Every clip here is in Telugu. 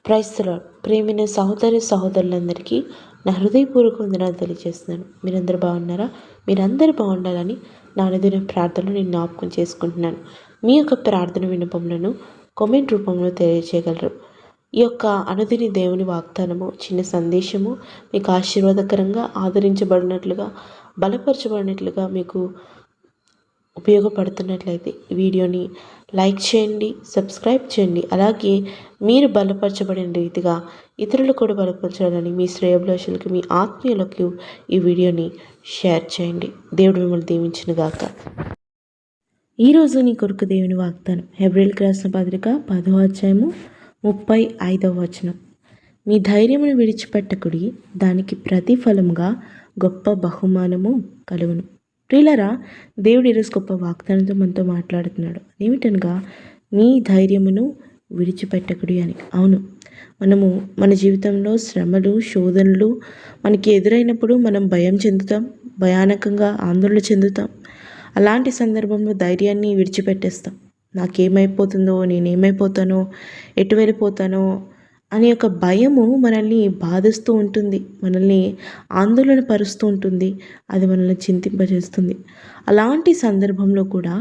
Praise the lord. ప్రేమైన సహోదరులందరికీ నా హృదయపూర్వక వందనాలు తెలియజేస్తున్నాను. మీరందరూ బాగున్నారా? మీరందరూ బాగుండాలని నా అనుదిన ప్రార్థనలు నేను జ్ఞాపకం చేసుకుంటున్నాను. మీ యొక్క ప్రార్థన విన్నపములను కామెంట్ రూపంలో తెలియజేయగలరు. ఈ యొక్క అనుదిన దేవుని వాగ్దానము, చిన్న సందేశము మీకు ఆశీర్వాదకరంగా ఆదరించబడినట్లుగా, బలపరచబడినట్లుగా మీకు ఉపయోగపడుతున్నట్లయితే ఈ వీడియోని లైక్ చేయండి, సబ్స్క్రైబ్ చేయండి. అలాగే మీరు బలపరచబడిన రీతిగా ఇతరులు కూడా బలపరచాలని మీ శ్రేయోభిలాషులకు, మీ ఆత్మీయులకు ఈ వీడియోని షేర్ చేయండి. దేవుడు మిమ్మల్ని దీవించునుగాక. ఈరోజు నీ కొరకు దేవుని వాగ్దానం హెబ్రీయులకు రాసిన పత్రిక 10వ అధ్యాయము 35వ వచనం. మీ ధైర్యమును విడిచిపెట్టకుడి, దానికి ప్రతిఫలముగా గొప్ప బహుమానము కలుగును. ప్రియులారా, దేవుడు ఈరోజు గొప్ప వాగ్దానంతో మనతో మాట్లాడుతున్నాడు. ఏమిటనగా మీ ధైర్యమును విడిచిపెట్టకుడి అని. అవును, మనము మన జీవితంలో శ్రమలు, శోధనలు మనకి ఎదురైనప్పుడు మనం భయం చెందుతాం, భయానకంగా ఆందోళన చెందుతాం. అలాంటి సందర్భంలో ధైర్యాన్ని విడిచిపెట్టేస్తాం. నాకేమైపోతుందో, నేనేమైపోతానో, ఎటు వెళ్ళిపోతానో అనే ఒక భయము మనల్ని బాధిస్తూ ఉంటుంది, మనల్ని ఆందోళన పరుస్తూ ఉంటుంది, అది మనల్ని చింతింపజేస్తుంది. అలాంటి సందర్భంలో కూడా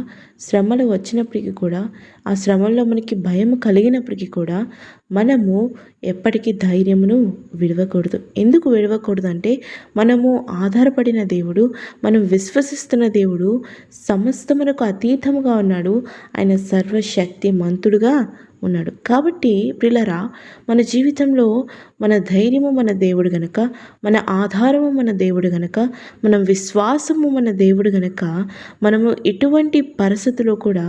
శ్రమలు వచ్చినప్పటికీ కూడా, ఆ శ్రమల్లో మనకి భయం కలిగినప్పటికీ కూడా మనము ఎప్పటికీ ధైర్యమును విడవకూడదు. ఎందుకు విడవకూడదు అంటే, మనము ఆధారపడిన దేవుడు, మనం విశ్వసిస్తున్న దేవుడు సమస్తమునకు అతీతముగా ఉన్నాడు. ఆయన సర్వశక్తి మంతుడుగా ఉన్నాడు. కాబట్టి ప్రియులారా, మన జీవితంలో మన ధైర్యము మన దేవుడు గనక, మన ఆధారము మన దేవుడు గనక, మన విశ్వాసము మన దేవుడు గనక, మనము ఎటువంటి పరిస్థితుల్లో కూడా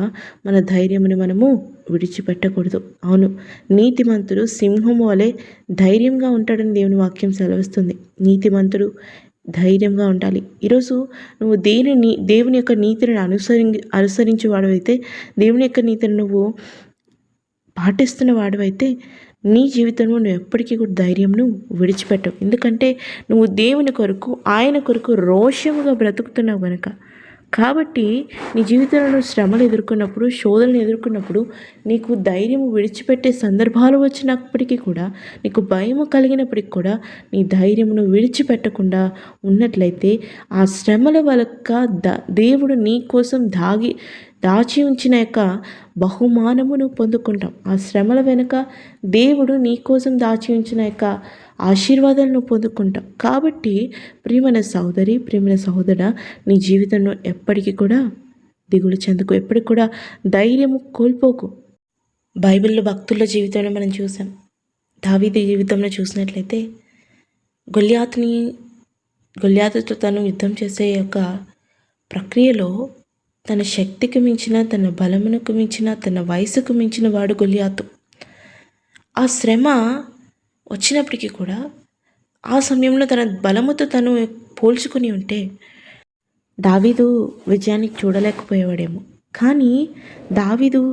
మన ధైర్యముని మనము విడిచిపెట్టకూడదు. అవును, నీతిమంతుడు సింహము వలె ధైర్యంగా ఉంటాడని దేవుని వాక్యం సెలవిస్తుంది. నీతిమంతుడు ధైర్యంగా ఉండాలి. ఈరోజు నువ్వు దేవుని యొక్క నీతిని అనుసరించే వాడవైతే, దేవుని యొక్క నీతిని నువ్వు పాటిస్తున్న వాడివైతే, నీ జీవితంలో నువ్వు ఎప్పటికీ కూడా ధైర్యంను విడిచిపెట్టవు. ఎందుకంటే నువ్వు దేవుని కొరకు, ఆయన కొరకు రోషముగా బ్రతుకుతున్నావు కనుక. కాబట్టి నీ జీవితంలో శ్రమలు ఎదుర్కొన్నప్పుడు, శోధనలు ఎదుర్కొన్నప్పుడు నీకు ధైర్యం విడిచిపెట్టే సందర్భాలు వచ్చినప్పటికీ కూడా, నీకు భయము కలిగినప్పటికీ కూడా నీ ధైర్యమును విడిచిపెట్టకుండా ఉన్నట్లయితే, ఆ శ్రమల వల్ల దేవుడు నీ కోసం దాచి ఉంచిన యొక్క బహుమానమును పొందుకుంటాం. ఆ శ్రమల వెనుక దేవుడు నీ కోసం దాచి ఉంచిన యొక్క ఆశీర్వాదాలను పొందుకుంటాం. కాబట్టి ప్రియమైన సహోదరి, ప్రియమైన సహోదరుడా, నీ జీవితంలో ఎప్పటికీ కూడా దిగులు చెందుకు, ఎప్పటికి కూడా ధైర్యము కోల్పోకు. బైబిల్లో భక్తుల జీవితంలో మనం చూసాం. దావీదు జీవితంలో చూసినట్లయితే గొల్యాతుతో తను యుద్ధం చేసే యొక్క ప్రక్రియలో తన శక్తికి మించిన, తన బలమునకు మించిన, తన వయసుకు మించిన వాడు గొల్యాతు. ఆ శ్రమ వచ్చినప్పటికీ కూడా ఆ సమయంలో తన బలముతో తను పోల్చుకొని ఉంటే దావీదు విజయాన్ని చూడలేకపోయేవాడేమో. కానీ దావీదు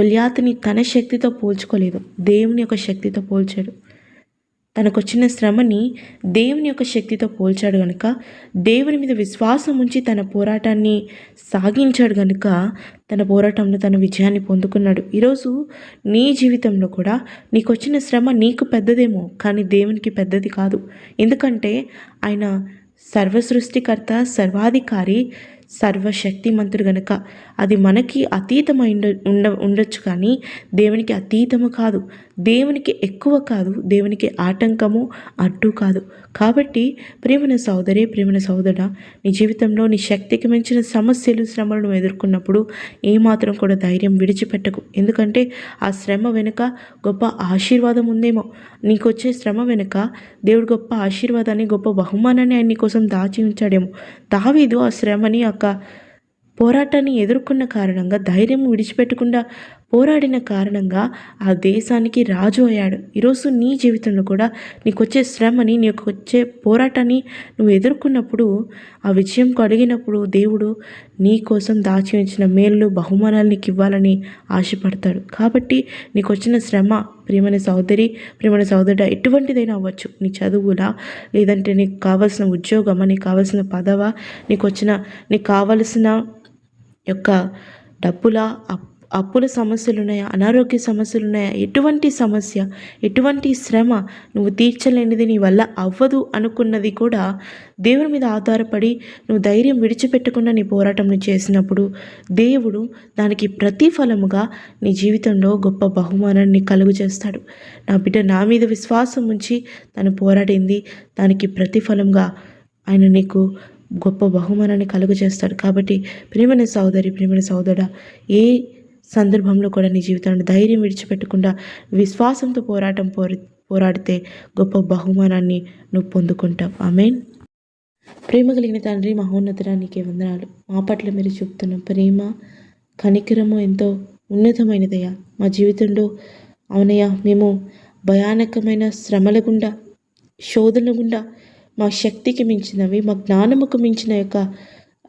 గొల్యాతుని తన శక్తితో పోల్చుకోలేదు, దేవుని యొక్క శక్తితో పోల్చాడు. తనకొచ్చిన శ్రమని దేవుని యొక్క శక్తితో పోల్చాడు కనుక, దేవుని మీద విశ్వాసం ఉంచి తన పోరాటాన్ని సాగించాడు కనుక, తన పోరాటంలో తన విజయాన్ని పొందుకున్నాడు. ఈరోజు నీ జీవితంలో కూడా నీకు వచ్చిన శ్రమ నీకు పెద్దదేమో, కానీ దేవునికి పెద్దది కాదు. ఎందుకంటే ఆయన సర్వసృష్టికర్త, సర్వాధికారి, సర్వశక్తిమంతుడు గనుక. అది మనకి అతీతమై ఉండొచ్చు, కానీ దేవునికి అతీతము కాదు, దేవునికి ఎక్కువ కాదు, దేవునికి ఆటంకము అడ్డు కాదు. కాబట్టి ప్రియమైన సహోదరి, ప్రియమైన సహోదరుడా, నీ జీవితంలో నీ శక్తికి మించిన సమస్యలు, శ్రమలను ఎదుర్కొన్నప్పుడు ఏమాత్రం కూడా ధైర్యం విడిచిపెట్టకు. ఎందుకంటే ఆ శ్రమ వెనుక గొప్ప ఆశీర్వాదం ఉందేమో. నీకు వచ్చే శ్రమ వెనుక దేవుడు గొప్ప ఆశీర్వాదాన్ని, గొప్ప బహుమానాన్ని ఆయన నీ కోసం దాచి ఉంచాడేమో. దావీదు ఆ శ్రమని, పోరాటాన్ని ఎదుర్కొన్న కారణంగా, ధైర్యం విడిచిపెట్టకుండా పోరాడిన కారణంగా ఆ దేశానికి రాజు అయ్యాడు. ఈరోజు నీ జీవితంలో కూడా నీకు వచ్చే శ్రమని, నీకు వచ్చే పోరాటాన్ని నువ్వు ఎదుర్కొన్నప్పుడు, ఆ విజయం కలిగినప్పుడు దేవుడు నీ కోసం దాచి ఉంచిన మేలు, బహుమానాలు నీకు ఇవ్వాలని ఆశపడతాడు. కాబట్టి నీకు వచ్చిన శ్రమ, ప్రియమైన సహోదరి, ప్రియమైన సహోదరుడా, ఎటువంటిదైనా అవ్వచ్చు. నీ చదువులా, లేదంటే నీకు కావాల్సిన ఉద్యోగమా, నీకు కావాల్సిన పదవా, నీకు కావాల్సిన యొక్క డబ్బులా, అప్పుల సమస్యలు ఉన్నాయా, అనారోగ్య సమస్యలు ఉన్నాయా, ఎటువంటి సమస్య, ఎటువంటి శ్రమ నువ్వు తీర్చలేనిది, నీ వల్ల అవ్వదు అనుకున్నది కూడా దేవుని మీద ఆధారపడి నువ్వు ధైర్యం విడిచిపెట్టకుండా నీ పోరాటం నువ్వు చేసినప్పుడు దేవుడు దానికి ప్రతిఫలముగా నీ జీవితంలో గొప్ప బహుమానాన్ని కలుగు చేస్తాడు. నా బిడ్డ నా మీద విశ్వాసం ఉంచి తను పోరాడింది, దానికి ప్రతిఫలంగా ఆయన నీకు గొప్ప బహుమానాన్ని కలుగు చేస్తాడు. కాబట్టి ప్రియమైన సోదరి, ప్రియమైన సోదరుడా, ఏ సందర్భంలో కూడా నీ జీవితాన్ని ధైర్యం విడిచిపెట్టకుండా విశ్వాసంతో పోరాడితే గొప్ప బహుమానాన్ని నువ్వు పొందుకుంటావు. ఆమేన్. ప్రేమ కలిగిన తండ్రి, మహోన్నతుడా, నీకే వందనాలు. మా పట్ల మీరు చూపుతున్న ప్రేమ, కనికరము ఎంతో ఉన్నతమైనదయ్యా. మా జీవితంలో అవునయ్యా, మేము భయానకమైన శ్రమల గుండా, శోధనల గుండా, మా శక్తికి మించినవి, మా జ్ఞానముకు మించిన యొక్క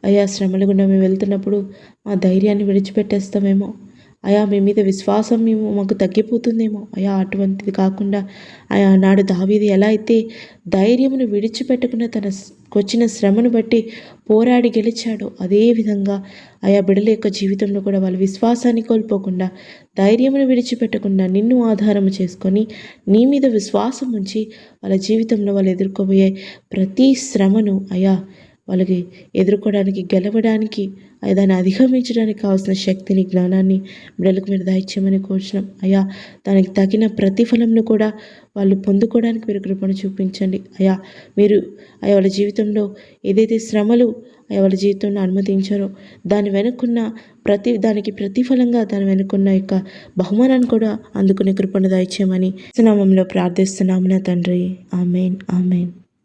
అయా శ్రమల గుండా మేము వెళ్తున్నప్పుడు మా ధైర్యాన్ని విడిచిపెట్టేస్తామేమో అయా, మీ మీద విశ్వాసం మాకు తగ్గిపోతుందేమో అయా. అటువంటిది కాకుండా అయా, నాడు దావీదు ఎలా అయితే ధైర్యమును విడిచిపెట్టకుండా తనకొచ్చిన శ్రమను బట్టి పోరాడి గెలిచాడో, అదేవిధంగా ఆయా బిడ్డల యొక్క జీవితంలో కూడా వాళ్ళ విశ్వాసాన్ని కోల్పోకుండా, ధైర్యమును విడిచిపెట్టకుండా నిన్ను ఆధారము చేసుకొని నీ మీద విశ్వాసం ఉంచి వాళ్ళ జీవితంలో వాళ్ళు ఎదుర్కోబోయే ప్రతి శ్రమను అయా వాళ్ళకి ఎదుర్కోవడానికి, గెలవడానికి, దాన్ని అధిగమించడానికి కావాల్సిన శక్తిని, జ్ఞానాన్ని బిడ్డలకు మీరు దయచేయమని కోరుచున్నాం అయ్యా. దానికి తగిన ప్రతిఫలంను కూడా వాళ్ళు పొందుకోవడానికి మీరు కృపను చూపించండి అయ్యా. మీరు అయ్యా వాళ్ళ జీవితంలో ఏదైతే శ్రమలు అయ్యా వాళ్ళ జీవితంలో అనుమతించారో దాని వెనుకున్న దానికి ప్రతిఫలంగా దాని వెనుకున్న యొక్క బహుమానాన్ని కూడా అందుకునే కృపను దయచేయమని నామములో ప్రార్థిస్తున్నాము నా తండ్రి. ఆమేన్, ఆమేన్.